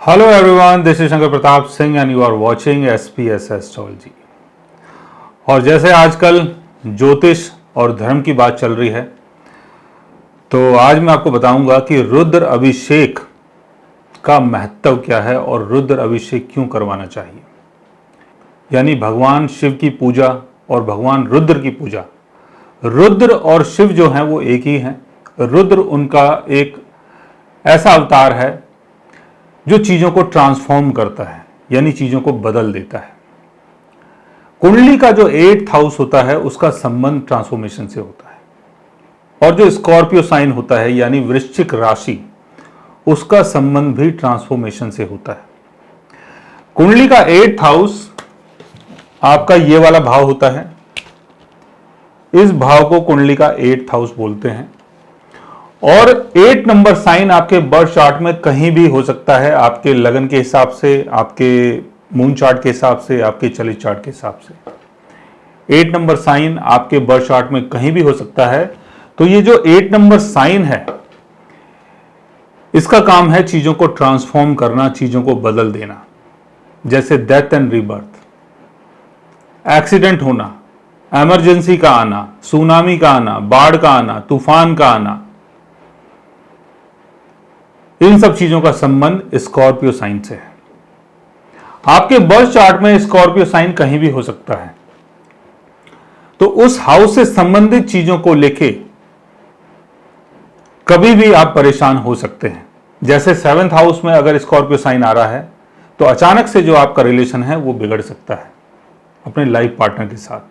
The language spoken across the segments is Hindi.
Hello everyone, this is Shankar Pratap Singh and you are watching SPS Astrology। और जैसे आजकल ज्योतिष और धर्म की बात चल रही है, तो आज मैं आपको बताऊंगा कि रुद्र अभिषेक का महत्व क्या है और रुद्र अभिषेक क्यों करवाना चाहिए। यानी भगवान शिव की पूजा और भगवान रुद्र की पूजा। रुद्र और शिव जो हैं वो एक ही हैं। रुद्र उनका एक ऐसा अवतार है जो चीज़ों को ट्रांसफॉर्म करता है, यानी चीज़ों को बदल देता है। कुंडली का जो 8th हाउस होता है उसका संबंध ट्रांसफॉर्मेशन से होता है, और जो स्कॉर्पियो साइन होता है यानी वृश्चिक राशि, उसका संबंध भी ट्रांसफॉर्मेशन से होता है। कुंडली का 8th हाउस आपका ये वाला भाव होता है। इस भाव को कुंडली का 8th हाउस बोलते हैं। और 8 नंबर साइन आपके बर्थ चार्ट में कहीं भी हो सकता है, आपके लगन के हिसाब से, आपके मून चार्ट के हिसाब से, आपके चलित चार्ट के हिसाब से 8 नंबर साइन आपके बर्थ चार्ट में कहीं भी हो सकता है। तो ये जो 8 नंबर साइन है, इसका काम है चीजों को ट्रांसफॉर्म करना, चीजों को बदल देना। जैसे डेथ एंड रीबर्थ, एक्सीडेंट होना, इमरजेंसी का आना, सुनामी का आना, बाढ़ का आना, तूफान का आना, इन सब चीजों का संबंध स्कॉर्पियो साइन से है। आपके बर्थ चार्ट में स्कॉर्पियो साइन कहीं भी हो सकता है, तो उस हाउस से संबंधित चीजों को लेके कभी भी आप परेशान हो सकते हैं। जैसे 7th हाउस में अगर स्कॉर्पियो साइन आ रहा है तो अचानक से जो आपका रिलेशन है वो बिगड़ सकता है अपने लाइफ पार्टनर के साथ।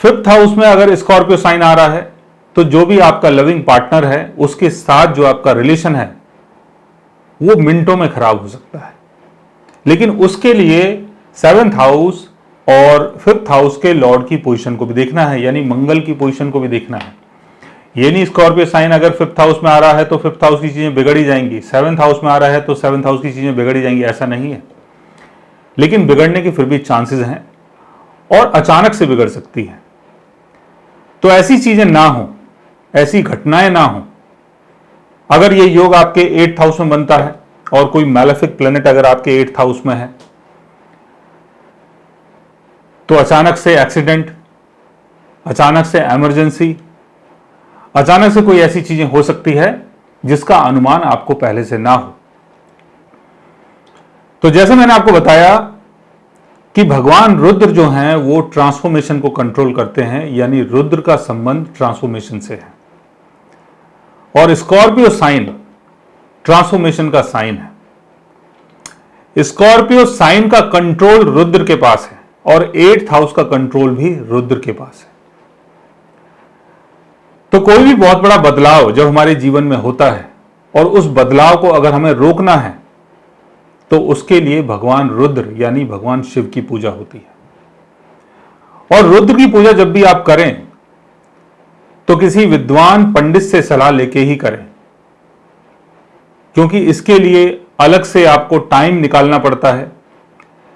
5th हाउस में अगर स्कॉर्पियो साइन आ रहा है तो जो भी आपका लविंग पार्टनर है उसके साथ जो आपका रिलेशन है वो मिनटों में खराब हो सकता है। लेकिन उसके लिए 7th हाउस और 5th हाउस के लॉर्ड की पोजीशन को भी देखना है, यानी मंगल की पोजीशन को भी देखना है। ये नहीं स्कॉर्पियो साइन अगर 5th हाउस में आ रहा है तो 5th हाउस की चीजें बिगड़ ही जाएंगी, 7th हाउस में आ रहा है तो 7th हाउस की चीजें बिगड़ ही जाएंगी, ऐसा नहीं है। लेकिन बिगड़ने के फिर भी चांसेस हैं और अचानक से बिगड़ सकती है। तो ऐसी चीजें ना हो, ऐसी घटनाएं ना हो। अगर ये योग आपके 8th हाउस में बनता है और कोई मैलेफिक प्लेनेट अगर आपके 8th हाउस में है तो अचानक से एक्सीडेंट, अचानक से इमरजेंसी, अचानक से कोई ऐसी चीजें हो सकती है जिसका अनुमान आपको पहले से ना हो। तो जैसे मैंने आपको बताया कि भगवान रुद्र जो हैं वो ट्रांसफॉर्मेशन को कंट्रोल करते हैं, यानी रुद्र का संबंध ट्रांसफॉर्मेशन से है। और स्कॉर्पियो साइन ट्रांसफॉर्मेशन का साइन है। स्कॉर्पियो साइन का कंट्रोल रुद्र के पास है और 8th हाउस का कंट्रोल भी रुद्र के पास है। तो कोई भी बहुत बड़ा बदलाव जब हमारे जीवन में होता है और उस बदलाव को अगर हमें रोकना है तो उसके लिए भगवान रुद्र यानी भगवान शिव की पूजा होती है। और रुद्र की पूजा जब भी आप करें तो किसी विद्वान पंडित से सलाह लेके ही करें, क्योंकि इसके लिए अलग से आपको टाइम निकालना पड़ता है।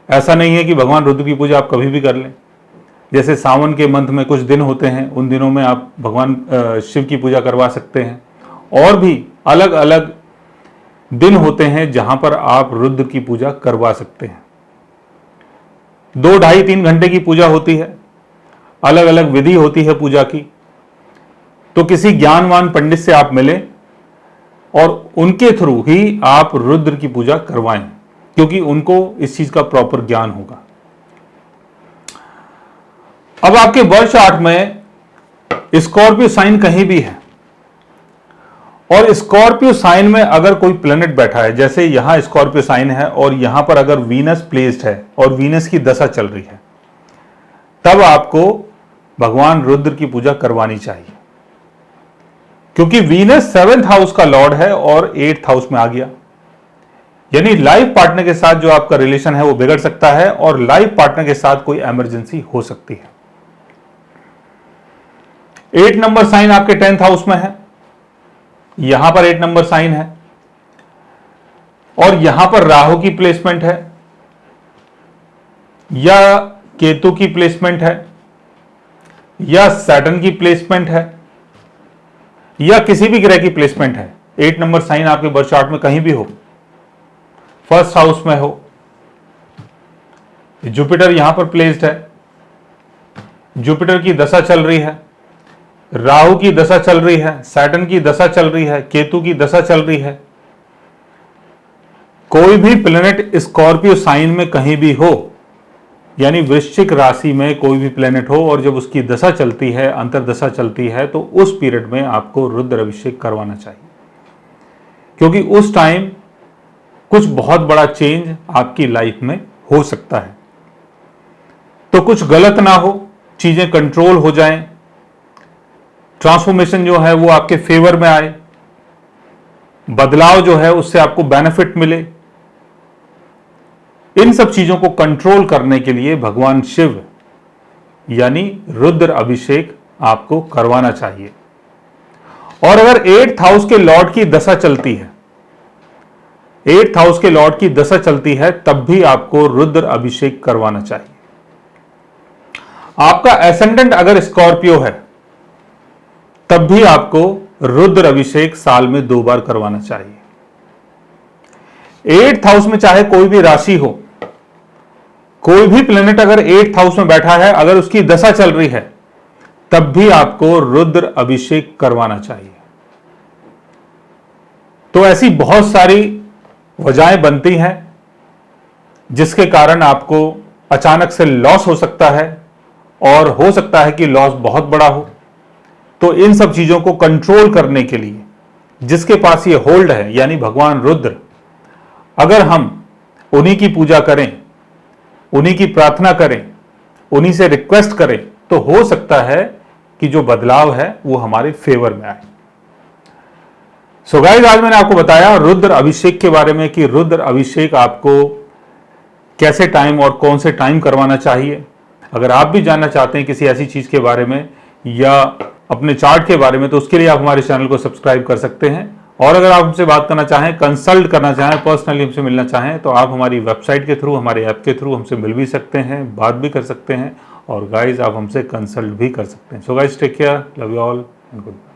ऐसा नहीं है कि भगवान रुद्र की पूजा आप कभी भी कर लें। जैसे सावन के मंथ में कुछ दिन होते हैं, उन दिनों में आप भगवान शिव की पूजा करवा सकते हैं। और भी अलग अलग दिन होते हैं जहां पर आप रुद्र की पूजा करवा सकते हैं। 2, 2.5, 3 घंटे की पूजा होती है, अलग अलग विधि होती है पूजा की। तो किसी ज्ञानवान पंडित से आप मिलें और उनके थ्रू ही आप रुद्र की पूजा करवाएं, क्योंकि उनको इस चीज का प्रॉपर ज्ञान होगा। अब आपके बर्थ चार्ट में स्कॉर्पियो साइन कहीं भी है और स्कॉर्पियो साइन में अगर कोई प्लेनेट बैठा है, जैसे यहां स्कॉर्पियो साइन है और यहां पर अगर वीनस प्लेस्ड है और वीनस की दशा चल रही है, तब आपको भगवान रुद्र की पूजा करवानी चाहिए। क्योंकि वीनस 7th हाउस का लॉर्ड है और 8th हाउस में आ गया, यानी लाइफ पार्टनर के साथ जो आपका रिलेशन है वो बिगड़ सकता है और लाइफ पार्टनर के साथ कोई इमरजेंसी हो सकती है। 8 नंबर साइन आपके 10th हाउस में है, यहां पर 8 नंबर साइन है और यहां पर राहु की प्लेसमेंट है या केतु की प्लेसमेंट है या सैटर्न की प्लेसमेंट है या किसी भी ग्रह की प्लेसमेंट है। 8 नंबर साइन आपके बर्थ चार्ट में कहीं भी हो फर्स्ट हाउस में हो, जुपिटर यहां पर प्लेस्ड है, जुपिटर की दशा चल रही है, राहु की दशा चल रही है, सैटर्न की दशा चल रही है, केतु की दशा चल रही है, कोई भी प्लेनेट स्कॉर्पियो साइन में कहीं भी हो, यानी वृश्चिक राशि में कोई भी प्लेनेट हो और जब उसकी दशा चलती है, अंतर्दशा चलती है, तो उस पीरियड में आपको रुद्र अभिषेक करवाना चाहिए, क्योंकि उस टाइम कुछ बहुत बड़ा चेंज आपकी लाइफ में हो सकता है। तो कुछ गलत ना हो, चीजें कंट्रोल हो जाएं, ट्रांसफॉर्मेशन जो है वो आपके फेवर में आए, बदलाव जो है उससे आपको बेनिफिट मिले, इन सब चीजों को कंट्रोल करने के लिए भगवान शिव यानी रुद्र अभिषेक आपको करवाना चाहिए। और अगर 8th हाउस के लॉर्ड की दशा चलती है, 8th हाउस के लॉर्ड की दशा चलती है, तब भी आपको रुद्र अभिषेक करवाना चाहिए। आपका एसेंडेंट अगर स्कॉर्पियो है, तब भी आपको रुद्र अभिषेक साल में 2 बार करवाना चाहिए। 8th हाउस में चाहे कोई भी राशि हो, कोई भी प्लेनेट अगर 8th हाउस में बैठा है, अगर उसकी दशा चल रही है, तब भी आपको रुद्र अभिषेक करवाना चाहिए। तो ऐसी बहुत सारी वजहें बनती हैं जिसके कारण आपको अचानक से लॉस हो सकता है, और हो सकता है कि लॉस बहुत बड़ा हो। तो इन सब चीजों को कंट्रोल करने के लिए जिसके पास ये होल्ड है, यानी भगवान रुद्र, अगर हम उन्हीं की पूजा करें, उन्हीं की प्रार्थना करें, उन्हीं से रिक्वेस्ट करें, तो हो सकता है कि जो बदलाव है वो हमारे फेवर में आए। सो गाइस, आज मैंने आपको बताया रुद्र अभिषेक के बारे में कि रुद्र अभिषेक आपको कैसे टाइम और कौन से टाइम करवाना चाहिए। अगर आप भी जानना चाहते हैं किसी ऐसी चीज के बारे में या अपने चार्ट के बारे में, तो उसके लिए आप हमारे चैनल को सब्सक्राइब कर सकते हैं। और अगर आप हमसे बात करना चाहें, कंसल्ट करना चाहें, पर्सनली हमसे मिलना चाहें, तो आप हमारी वेबसाइट के थ्रू, हमारे ऐप के थ्रू हमसे मिल भी सकते हैं, बात भी कर सकते हैं, और गाइज आप हमसे कंसल्ट भी कर सकते हैं। So guys, take care, love you all and good bye.